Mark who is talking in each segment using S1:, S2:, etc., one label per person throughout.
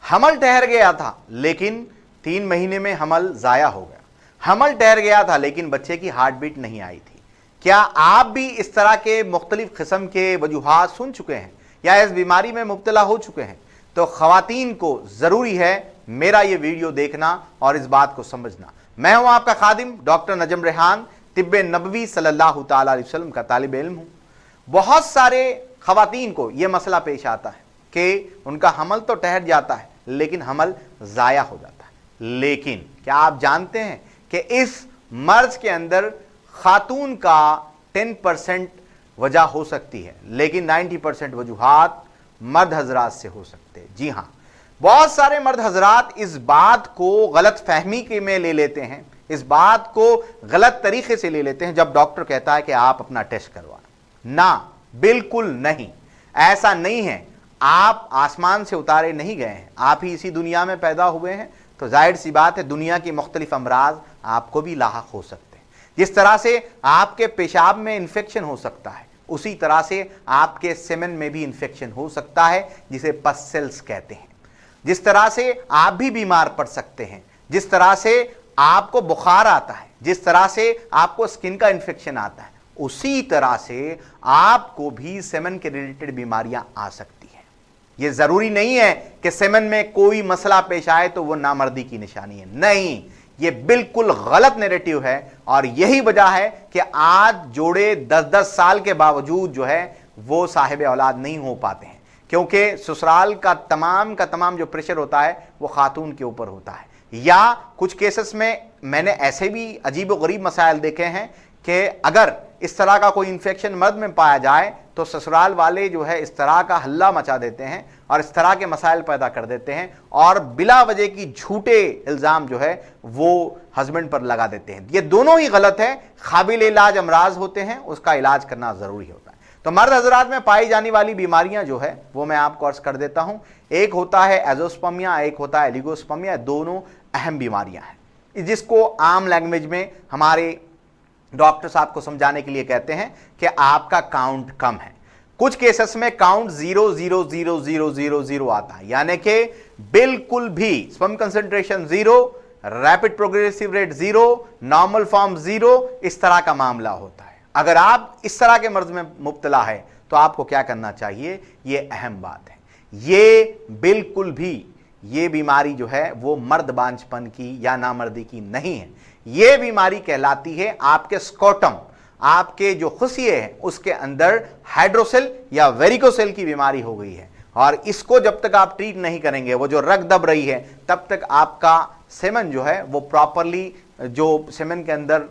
S1: हमल ठहर गया था लेकिन 3 महीने में हमल जाया हो गया। हमल ठहर गया था लेकिन बच्चे की हार्ट बीट नहीं आई थी। क्या आप भी इस तरह के मुख्तलिफ किस्म के वजूहात सुन चुके हैं या इस बीमारी में मुब्तला हो चुके हैं? तो ख़वातीन को ज़रूरी है मेरा ये वीडियो देखना और इस बात को समझना। मैं हूं आपका खादिम डॉक्टर नजम रेहान, तिब्बे नबवी सल्लल्लाहु तआला अलैहि वसल्लम का तालिब इल्म हूं। बहुत सारे ख़वातीन को यह मसला पेश आता है कि उनका हमल तो ठहर जाता है लेकिन हमल ज़ाया हो जाता है। लेकिन क्या आप जानते हैं कि इस मर्ज के अंदर खातून का 10% वजह हो सकती है लेकिन 90% वजूहात मर्द हजरात से हो सकते हैं। जी हाँ, बहुत सारे मर्द हजरात इस बात को गलत फहमी के में ले लेते हैं, इस बात को गलत तरीके से ले लेते हैं जब डॉक्टर कहता है कि आप अपना टेस्ट करवाएं। ना, बिल्कुल नहीं, ऐसा नहीं है। आप आसमान से उतारे नहीं गए हैं, आप ही इसी दुनिया में पैदा हुए हैं, तो जाहिर सी बात है दुनिया की मुख्तलिफ अमराज आपको भी लाहक हो सकते हैं। जिस तरह से आपके पेशाब में इन्फेक्शन हो सकता है उसी तरह से आपके सेमेन में भी इन्फेक्शन हो सकता है जिसे पस सेल्स कहते हैं। जिस तरह से आप भी बीमार पड़ सकते हैं, जिस तरह से आपको बुखार आता है, जिस तरह से आपको स्किन का इन्फेक्शन आता है, उसी तरह से आपको भी सेमेन के रिलेटेड बीमारियां आ सकती हैं। यह जरूरी नहीं है कि सेमेन में कोई मसला पेश आए तो वह नामर्दी की निशानी है, नहीं, ये बिल्कुल गलत नैरेटिव है। और यही वजह है कि आज जोड़े 10-10 साल के बावजूद जो है वो साहिब औलाद नहीं हो पाते हैं, क्योंकि ससुराल का तमाम जो प्रेशर होता है वो खातून के ऊपर होता है। या कुछ केसेस में मैंने ऐसे भी अजीब व गरीब मसाइल देखे हैं कि अगर इस तरह का कोई इन्फेक्शन मर्द में पाया जाए तो ससुराल वाले जो है इस तरह का हल्ला मचा देते हैं और इस तरह के मसाइल पैदा कर देते हैं और बिला वजह की झूठे इल्ज़ाम जो है वो हस्बैंड पर लगा देते हैं। ये दोनों ही गलत है। काबिल इलाज अमराज होते हैं, उसका इलाज करना ज़रूरी होता है। तो मर्द हजरात में पाई जाने वाली बीमारियां जो है वो मैं आपको अर्ज कर देता हूं। एक होता है एजोस्पर्मिया, एक होता है एलिगोस्पर्मिया। दोनों अहम बीमारियां हैं जिसको आम लैंग्वेज में हमारे डॉक्टर साहब को समझाने के लिए कहते हैं कि आपका काउंट कम है। कुछ केसेस में काउंट 0.00000 आता है, यानी कि बिल्कुल भी sperm concentration 0, rapid progressive rate 0, normal form 0, इस तरह का मामला होता है। अगर आप इस तरह के मर्ज में मुब्तला है तो आपको क्या करना चाहिए, ये अहम बात है। ये बिल्कुल भी ये बीमारी जो है वो मर्द बांझपन की या नामर्दी की नहीं है। ये बीमारी कहलाती है आपके स्कोटम, आपके जो खुशिये हैं उसके अंदर हाइड्रोसेल या वेरिकोसेल की बीमारी हो गई है। और इसको जब तक आप ट्रीट नहीं करेंगे, वो जो रग दब रही है, तब तक आपका सेमन जो है वो प्रॉपरली जो सेमन के अंदर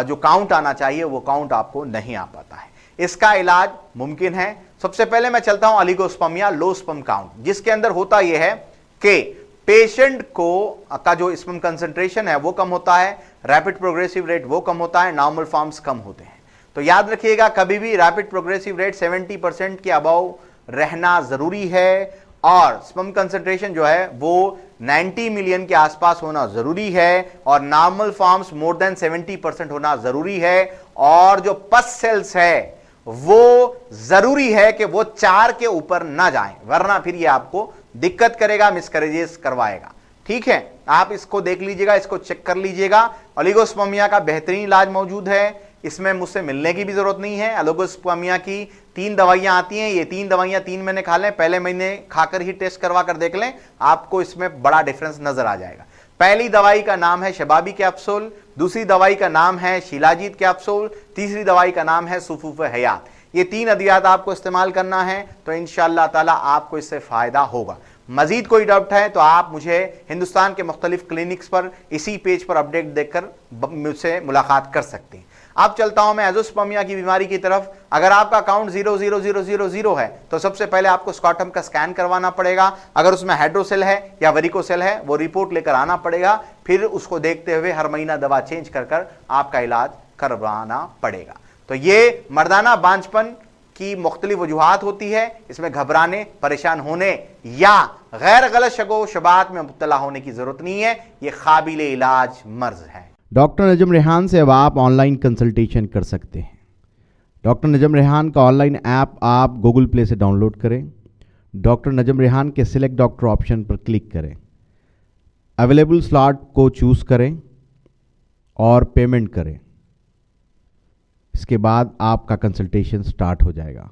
S1: जो काउंट आना चाहिए वो काउंट आपको नहीं आ पाता है। इसका इलाज मुमकिन है। सबसे पहले मैं चलता हूं ओलिगोस्पर्मिया, लो स्पर्म काउंट, जिसके अंदर होता यह है कि पेशेंट को का जो स्पर्म कंसंट्रेशन है वो कम होता है, रैपिड प्रोग्रेसिव रेट वो कम होता है, नॉर्मल फॉर्म्स कम होते हैं। तो याद रखिएगा कभी भी रैपिड प्रोग्रेसिव रेट 70% के अबव रहना जरूरी है और स्पर्म कंसंट्रेशन जो है वो 90 मिलियन के आसपास होना जरूरी है और नॉर्मल फॉर्म्स मोर देन 70% होना जरूरी है। और जो पस सेल्स है वो जरूरी है कि वो 4 के ऊपर ना जाएं, वरना फिर ये आपको दिक्कत करेगा, मिसकैरेजेस करवाएगा। ठीक है, आप इसको देख लीजिएगा, इसको चेक कर लीजिएगा। ओलिगोस्पर्मिया का बेहतरीन इलाज मौजूद है, इसमें मुझसे मिलने की भी जरूरत नहीं है। ओलिगोस्पर्मिया की 3 दवाइयां आती हैं, ये 3 दवाइयां 3 महीने खा लें, पहले महीने खाकर ही टेस्ट करवा कर देख लें, आपको इसमें बड़ा डिफरेंस नजर आ जाएगा। पहली दवाई का नाम है शबाबी कैप्सूल, दूसरी दवाई का नाम है शिलाजीत कैप्सूल, तीसरी दवाई का नाम है सुफूफ हयात। ये 3 अदियात आपको इस्तेमाल करना है तो इंशाअल्लाह ताला आपको इससे फायदा होगा। मजीद कोई डाउट है तो आप मुझे हिंदुस्तान के मुख्तलिफ क्लिनिक्स पर इसी पेज पर अपडेट देखकर मुझसे मुलाकात कर सकते हैं। अब चलता हूं मैं एजोस्पर्मिया की बीमारी की तरफ। अगर आपका काउंट 0.0000 है तो सबसे पहले आपको स्कॉटम का स्कैन करवाना पड़ेगा। अगर उसमें हाइड्रोसेल है या वेरिकोसेल है वो रिपोर्ट लेकर आना पड़ेगा। फिर उसको देखते हुए हर महीना दवा चेंज कर आपका इलाज करवाना पड़ेगा। तो ये मर्दाना बांझपन की मुख्तलिफ वजूहात होती है, इसमें घबराने, परेशान होने या गैर गलत शगो शबात में मुब्तला होने की जरूरत नहीं है। ये काबिल इलाज मर्ज है।
S2: डॉक्टर नजम रेहान से अब आप ऑनलाइन कंसल्टेशन कर सकते हैं। डॉक्टर नजम रेहान का ऑनलाइन ऐप आप गूगल प्ले से डाउनलोड करें। डॉक्टर नजम रेहान के सिलेक्ट डॉक्टर ऑप्शन पर क्लिक करें। अवेलेबल स्लॉट को चूज़ करें और पेमेंट करें। इसके बाद आपका कंसल्टेशन स्टार्ट हो जाएगा।